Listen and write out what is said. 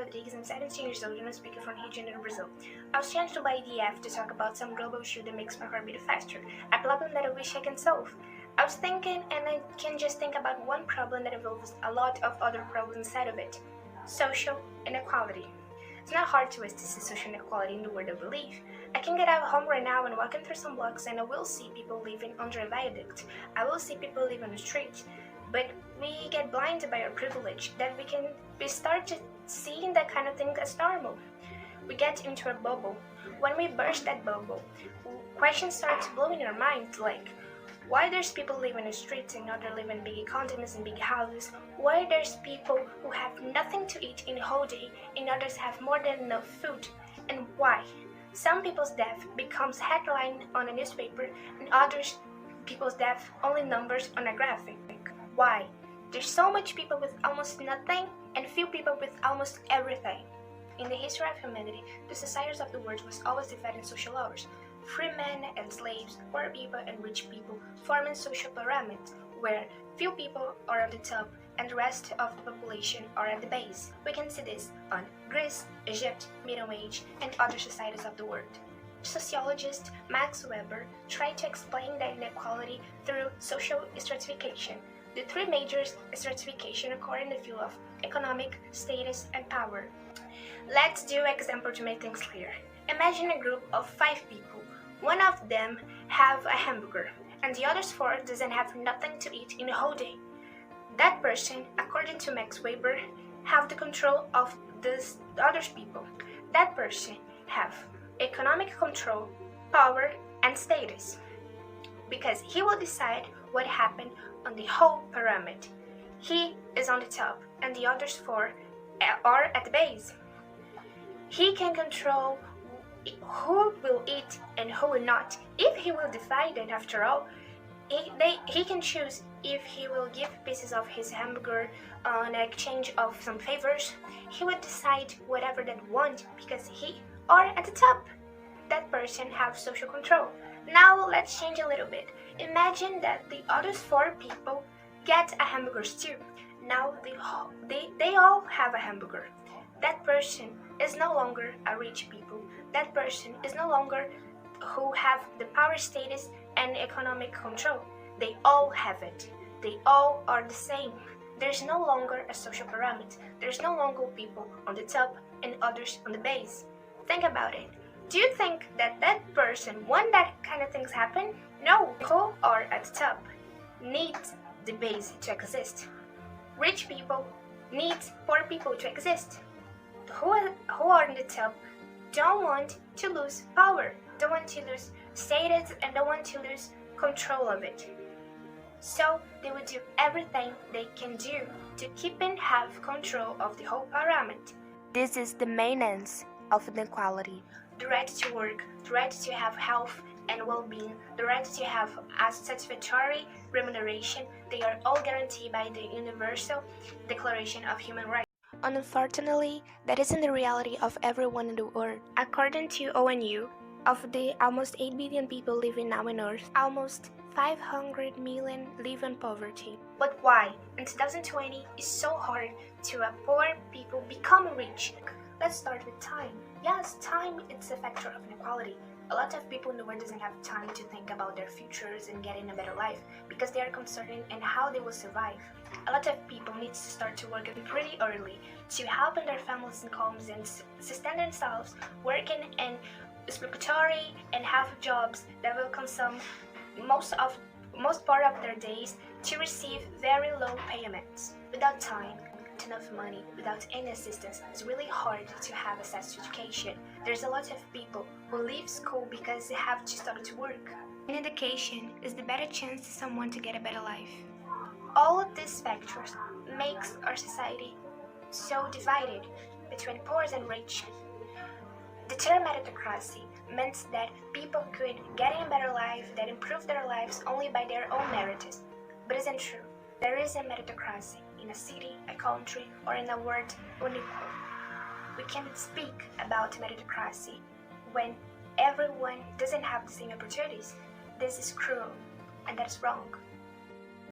Rodrigues. I'm 17 years old and I'm speaking from Rio de Janeiro, Brazil. I was challenged by EDF to talk about some global issue that makes my heart beat faster, a problem that I wish I can solve. I was thinking, and I can just think about one problem that involves a lot of other problems inside of it: social inequality. It's not hard to us to see social inequality in the world of belief. I can get out of home right now and walking through some blocks and I will see people living under a viaduct. I will see people living on the street. But we get blinded by our privilege that we start to seeing that kind of thing as normal. We get into a bubble. When we burst that bubble, questions start blowing in our minds like, why there's people living in the streets and others live in big condominiums and big houses? Why there's people who have nothing to eat in the whole day and others have more than enough food? And why? Some people's death becomes headline on a newspaper and others people's death only numbers on a graphic. Why? There's so much people with almost nothing and few people with almost everything. In the history of humanity, the societies of the world was always divided in social layers. Free men and slaves, poor people and rich people, forming social pyramids, where few people are at the top and the rest of the population are at the base. We can see this on Greece, Egypt, Middle Age, and other societies of the world. Sociologist Max Weber tried to explain the inequality through social stratification. The three major stratification occur in the field of economic, status, and power. Let's do an example to make things clear. Imagine a group of 5 people. One of them have a hamburger, and the others 4 doesn't have nothing to eat in the whole day. That person, according to Max Weber, have the control of the other people. That person have economic control, power, and status, because he will decide what happened on the whole pyramid. He is on the top and the others 4 are at the base. He can control who will eat and who will not. If he will divide it, after all, he can choose if he will give pieces of his hamburger in exchange of some favors. He will decide whatever that want because he are at the top. That person have social control. Now let's change a little bit. Imagine that the other 4 people get a hamburger too. Now they all have a hamburger. That person is no longer a rich people. That person is no longer who have the power, status, and economic control. They all have it. They all are the same. There's no longer a social pyramid. There's no longer people on the top and others on the base. Think about it. Do you think that that person want that kind of things happen? No. Who are at the top need the base to exist. Rich people need poor people to exist. Who are on the top don't want to lose power, don't want to lose status, and don't want to lose control of it. So they will do everything they can do to keep and have control of the whole pyramid. This is the maintenance of inequality. The right to work, the right to have health and well-being, the right to have a satisfactory remuneration, they are all guaranteed by the Universal Declaration of Human Rights. Unfortunately, that isn't the reality of everyone in the world. According to ONU, of the almost 8 billion people living now on Earth, almost 500 million live in poverty. But why, in 2020, it's so hard to poor people become rich? Let's start with time. Yes, time is a factor of inequality. A lot of people in the world doesn't have time to think about their futures and getting a better life because they are concerned in how they will survive. A lot of people need to start to work pretty early to help in their families' incomes and sustain themselves, working in exploratory and have jobs that will consume most part of their days to receive very low payments. Without time, enough money, without any assistance, it's really hard to have access to education. There's a lot of people who leave school because they have to start to work. And education is the better chance to someone to get a better life. All of these factors makes our society so divided between poor and rich. The term meritocracy meant that people could get a better life, that improve their lives only by their own merits. But it isn't true. There is a meritocracy in a city, a country, or in a world unequal. We cannot speak about meritocracy when everyone doesn't have the same opportunities. This is cruel, and that's wrong.